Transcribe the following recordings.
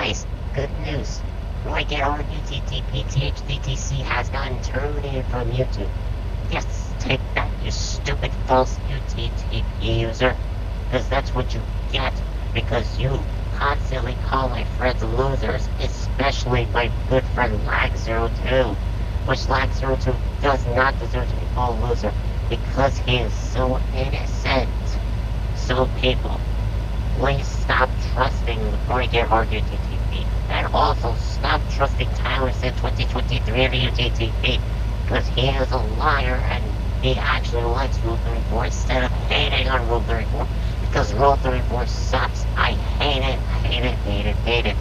Anyways, good news. Roy Gethard UTTP THDTC has gotten terminated from YouTube. Yes, take that, you stupid false UTTP user. Because that's what you get. Because you constantly call my friends losers, especially my good friend Lag02. Which Lag02 does not deserve to be called a loser because he is so innocent. So people, please stop trusting Roy Gethard UTTP, and also stop trusting Tyler Sid 2023 on UTTP, because he is a liar and he actually likes Rule 34 instead of hating on Rule 34, because Rule 34 sucks. I hate it, hate it, hate it, hate it.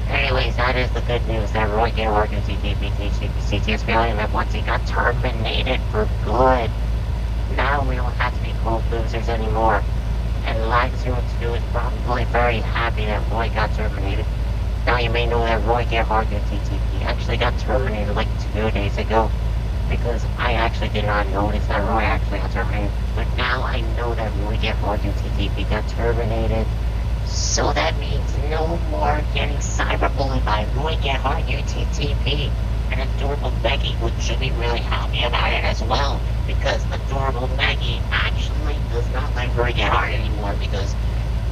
Anyways, that is the good news that Roy Gethard UTTP CTS failure that once he got terminated for good. Now we don't have to be called losers anymore. And Lag02 is probably very happy that Roy got terminated. Now you may know that Roy Gethard UTTP actually got terminated like 2 days ago. Because I actually did not notice that Roy actually got terminated. But now I know that Roy Gethard UTTP got terminated. So that means no more getting cyberbullied by Roy Gethard UTTP. And Adorable Maggie should be really happy about it as well. Because Adorable Maggie actually does not like Roy Gethard anymore. Because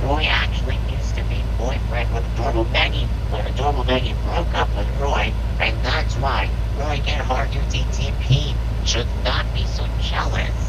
Roy actually used to be boyfriend with Adorable Maggie. But Adorable Maggie broke up with Roy. And that's why Roy Gethard UTTP should not be so jealous.